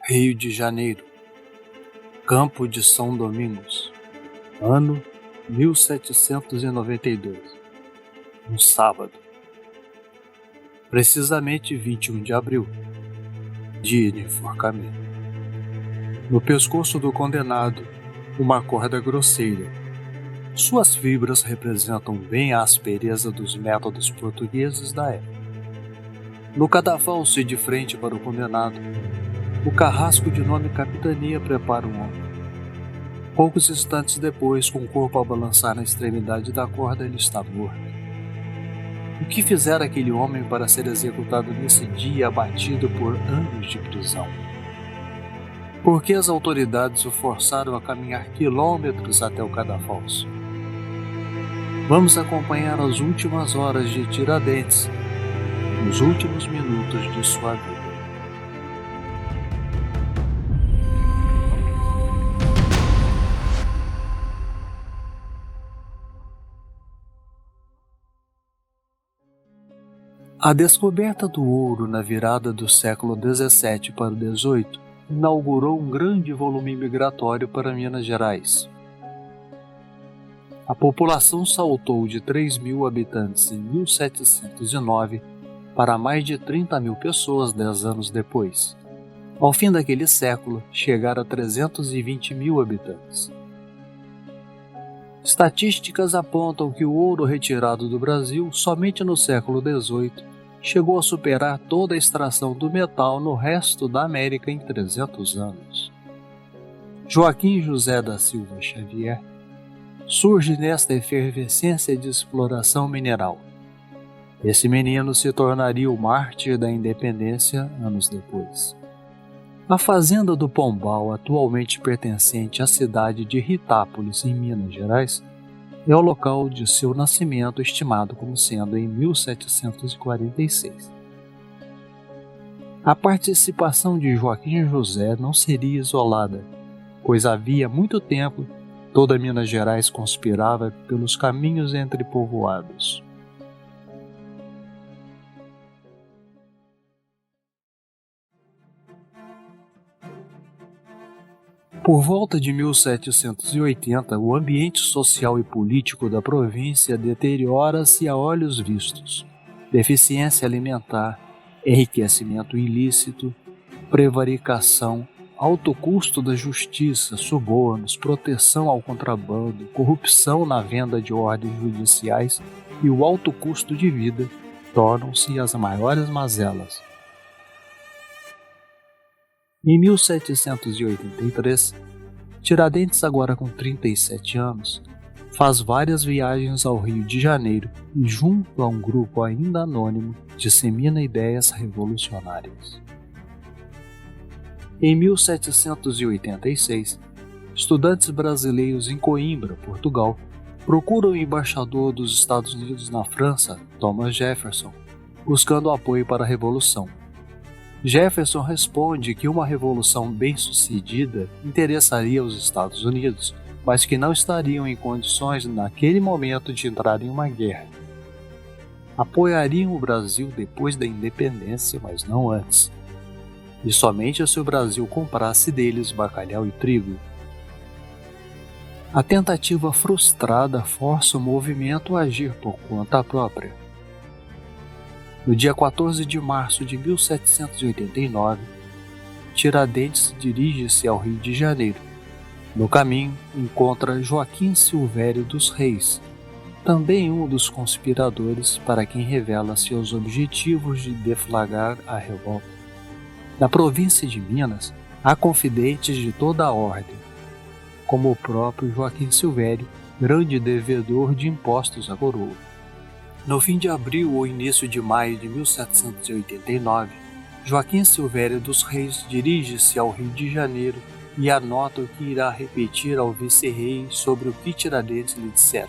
Rio de Janeiro, Campo de São Domingos, ano 1792, um sábado, precisamente 21 de abril, dia de enforcamento. No pescoço do condenado, uma corda grosseira. Suas fibras representam bem a aspereza dos métodos portugueses da época. No cadafalso de frente para o condenado, o carrasco de nome Capitania prepara um homem. Poucos instantes depois, com o corpo a balançar na extremidade da corda, ele está morto. O que fizera aquele homem para ser executado nesse dia, abatido por anos de prisão? Por que as autoridades o forçaram a caminhar quilômetros até o cadafalso? Vamos acompanhar as últimas horas de Tiradentes, os últimos minutos de sua vida. A descoberta do ouro na virada do século XVII para o XVIII inaugurou um grande volume migratório para Minas Gerais. A população saltou de 3.000 habitantes em 1709 para mais de 30.000 pessoas 10 anos depois. Ao fim daquele século, chegaram a 320.000 habitantes. Estatísticas apontam que o ouro retirado do Brasil somente no século XVIII chegou a superar toda a extração do metal no resto da América em 300 anos. Joaquim José da Silva Xavier surge nesta efervescência de exploração mineral. Esse menino se tornaria o mártir da independência anos depois. A fazenda do Pombal, atualmente pertencente à cidade de Ritápolis, em Minas Gerais, é o local de seu nascimento, estimado como sendo em 1746. A participação de Joaquim José não seria isolada, pois havia muito tempo toda Minas Gerais conspirava pelos caminhos entre povoados. Por volta de 1780, o ambiente social e político da província deteriora-se a olhos vistos. Deficiência alimentar, enriquecimento ilícito, prevaricação, alto custo da justiça, subornos, proteção ao contrabando, corrupção na venda de ordens judiciais e o alto custo de vida tornam-se as maiores mazelas. Em 1783, Tiradentes, agora com 37 anos, faz várias viagens ao Rio de Janeiro e, junto a um grupo ainda anônimo, dissemina ideias revolucionárias. Em 1786, estudantes brasileiros em Coimbra, Portugal, procuram o embaixador dos Estados Unidos na França, Thomas Jefferson, buscando apoio para a Revolução. Jefferson responde que uma revolução bem-sucedida interessaria os Estados Unidos, mas que não estariam em condições naquele momento de entrar em uma guerra. Apoiariam o Brasil depois da independência, mas não antes. E somente se o Brasil comprasse deles bacalhau e trigo. A tentativa frustrada força o movimento a agir por conta própria. No dia 14 de março de 1789, Tiradentes dirige-se ao Rio de Janeiro. No caminho, encontra Joaquim Silvério dos Reis, também um dos conspiradores para quem revela seus objetivos de deflagrar a revolta. Na província de Minas, há confidentes de toda a ordem, como o próprio Joaquim Silvério, grande devedor de impostos à coroa. No fim de abril ou início de maio de 1789, Joaquim Silvério dos Reis dirige-se ao Rio de Janeiro e anota o que irá repetir ao vice-rei sobre o que Tiradentes lhe dissera.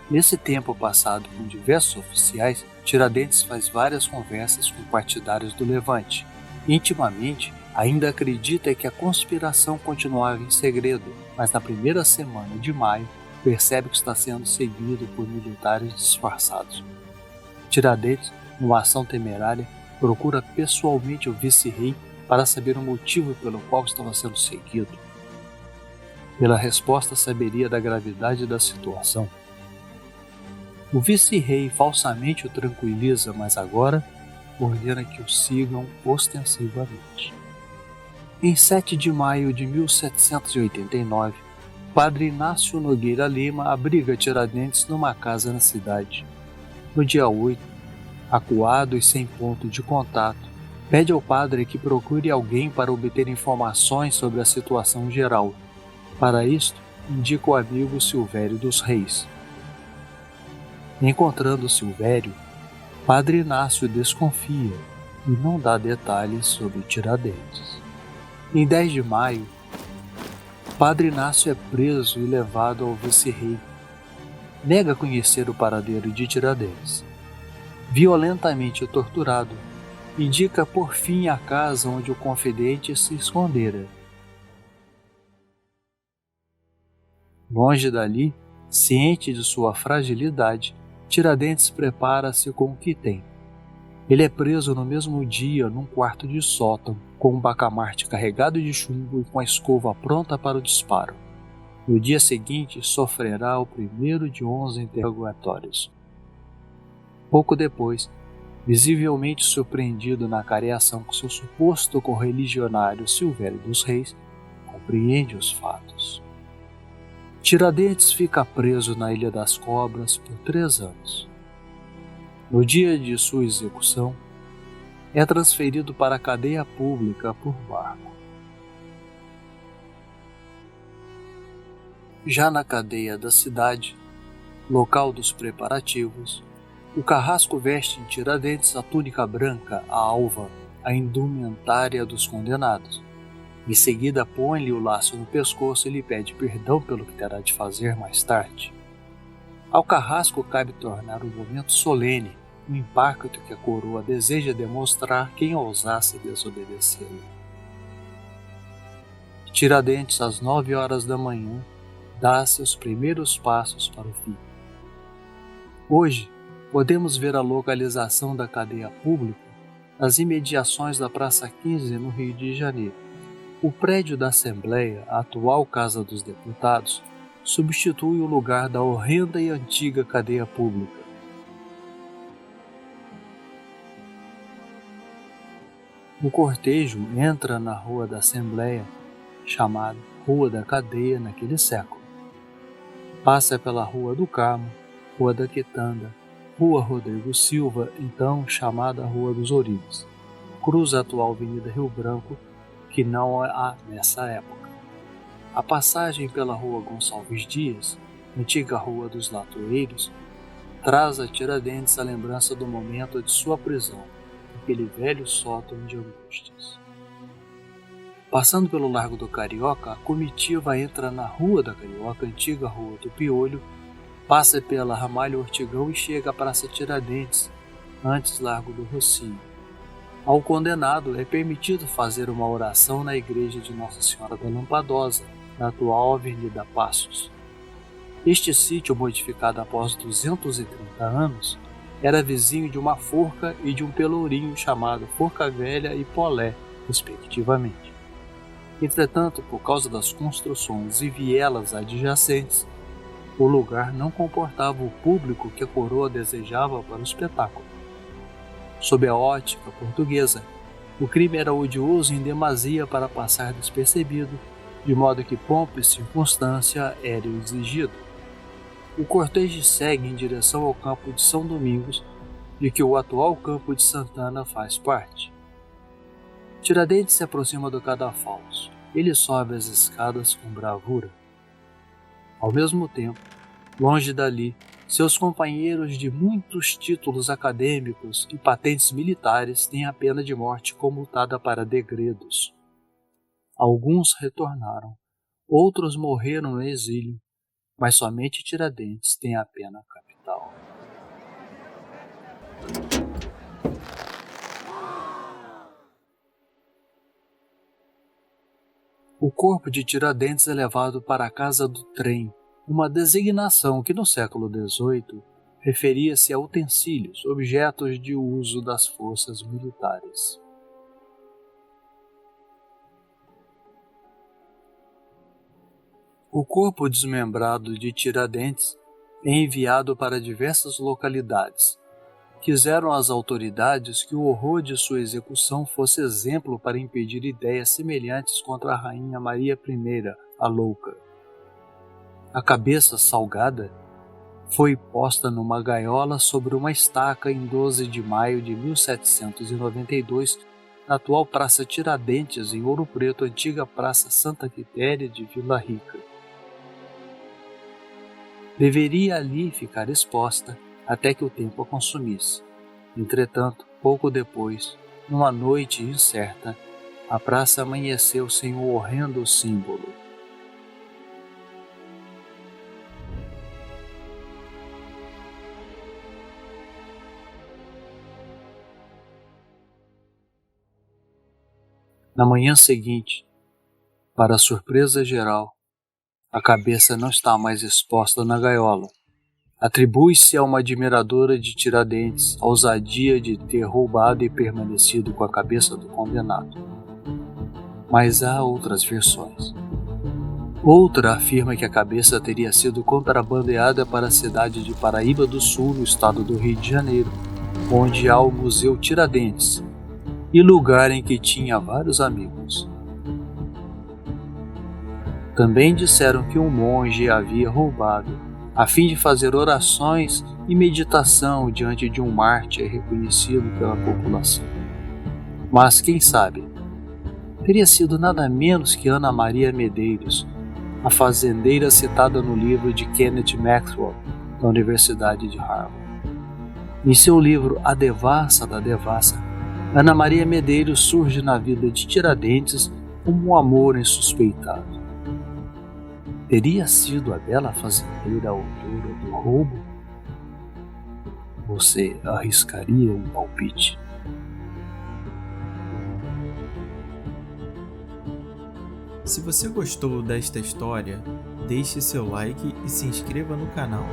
Nesse tempo passado com diversos oficiais, Tiradentes faz várias conversas com partidários do Levante. Intimamente, ainda acredita que a conspiração continuava em segredo, mas na primeira semana de maio, percebe que está sendo seguido por militares disfarçados. Tiradentes, numa ação temerária, procura pessoalmente o vice-rei para saber o motivo pelo qual estava sendo seguido. Pela resposta saberia da gravidade da situação. O vice-rei falsamente o tranquiliza, mas agora ordena que o sigam ostensivamente. Em 7 de maio de 1789, Padre Inácio Nogueira Lima abriga Tiradentes numa casa na cidade. No dia 8, acuado e sem ponto de contato, pede ao padre que procure alguém para obter informações sobre a situação geral. Para isto, indica o amigo Silvério dos Reis. Encontrando Silvério, Padre Inácio desconfia e não dá detalhes sobre Tiradentes. Em 10 de maio, Padre Inácio é preso e levado ao vice-rei. Nega conhecer o paradeiro de Tiradentes. Violentamente torturado, indica por fim a casa onde o confidente se escondera. Longe dali, ciente de sua fragilidade, Tiradentes prepara-se com o que tem. Ele é preso no mesmo dia num quarto de sótão, com um bacamarte carregado de chumbo e com a escova pronta para o disparo. No dia seguinte, sofrerá o primeiro de 11 interrogatórios. Pouco depois, visivelmente surpreendido na careação com seu suposto correligionário Silvério dos Reis, compreende os fatos. Tiradentes fica preso na Ilha das Cobras por 3 anos. No dia de sua execução, é transferido para a cadeia pública por barco. Já na cadeia da cidade, local dos preparativos, o carrasco veste em Tiradentes a túnica branca, a alva, a indumentária dos condenados. Em seguida, põe-lhe o laço no pescoço e lhe pede perdão pelo que terá de fazer mais tarde. Ao carrasco cabe tornar um momento solene, um impacto que a coroa deseja demonstrar quem ousasse desobedecê-lo. Tiradentes, às 9 horas da manhã, dá seus primeiros passos para o fim. Hoje, podemos ver a localização da cadeia pública nas imediações da Praça 15, no Rio de Janeiro. O prédio da Assembleia, a atual Casa dos Deputados, substitui o lugar da horrenda e antiga cadeia pública. O cortejo entra na Rua da Assembleia, chamada Rua da Cadeia naquele século. Passa pela Rua do Carmo, Rua da Quitanda, Rua Rodrigo Silva, então chamada Rua dos Ourives. Cruza a atual Avenida Rio Branco, que não há nessa época. A passagem pela Rua Gonçalves Dias, antiga Rua dos Latoeiros, traz a Tiradentes a lembrança do momento de sua prisão, aquele velho sótão de angústias. Passando pelo Largo do Carioca, a comitiva entra na Rua da Carioca, antiga Rua do Piolho, passa pela Ramalho Ortigão e chega à Praça Tiradentes, antes Largo do Rocio. Ao condenado é permitido fazer uma oração na igreja de Nossa Senhora da Lampadosa, na atual Avenida Passos. Este sítio, modificado após 230 anos, era vizinho de uma forca e de um pelourinho chamado Forca Velha e Polé, respectivamente. Entretanto, por causa das construções e vielas adjacentes, o lugar não comportava o público que a coroa desejava para o espetáculo. Sob a ótica portuguesa, o crime era odioso em demasia para passar despercebido, de modo que pompa e circunstância era exigido. O cortejo segue em direção ao campo de São Domingos, de que o atual campo de Santana faz parte. Tiradentes se aproxima do cadafalso. Ele sobe as escadas com bravura. Ao mesmo tempo, longe dali, seus companheiros de muitos títulos acadêmicos e patentes militares têm a pena de morte comutada para degredos. Alguns retornaram, outros morreram no exílio, mas somente Tiradentes tem a pena capital. O corpo de Tiradentes é levado para a Casa do Trem, uma designação que no século XVIII referia-se a utensílios, objetos de uso das forças militares. O corpo desmembrado de Tiradentes é enviado para diversas localidades. Quiseram as autoridades que o horror de sua execução fosse exemplo para impedir ideias semelhantes contra a rainha Maria I, a Louca. A cabeça salgada foi posta numa gaiola sobre uma estaca em 12 de maio de 1792, na atual Praça Tiradentes, em Ouro Preto, antiga Praça Santa Quitéria de Vila Rica. Deveria ali ficar exposta até que o tempo a consumisse. Entretanto, pouco depois, numa noite incerta, a praça amanheceu sem o horrendo símbolo. Na manhã seguinte, para surpresa geral, a cabeça não está mais exposta na gaiola. Atribui-se a uma admiradora de Tiradentes a ousadia de ter roubado e permanecido com a cabeça do condenado. Mas há outras versões. Outra afirma que a cabeça teria sido contrabandeada para a cidade de Paraíba do Sul, no estado do Rio de Janeiro, onde há o Museu Tiradentes, e lugar em que tinha vários amigos. Também disseram que um monge a havia roubado, a fim de fazer orações e meditação diante de um mártir reconhecido pela população. Mas quem sabe, teria sido nada menos que Ana Maria Medeiros, a fazendeira citada no livro de Kenneth Maxwell, da Universidade de Harvard. Em seu livro A Devassa da Devassa, Ana Maria Medeiros surge na vida de Tiradentes como um amor insuspeitado. Teria sido a bela fazendeira a autora do roubo? Você arriscaria um palpite? Se você gostou desta história, deixe seu like e se inscreva no canal.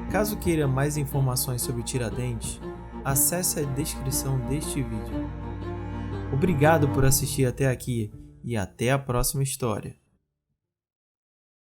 Caso queira mais informações sobre Tiradentes, acesse a descrição deste vídeo. Obrigado por assistir até aqui e até a próxima história.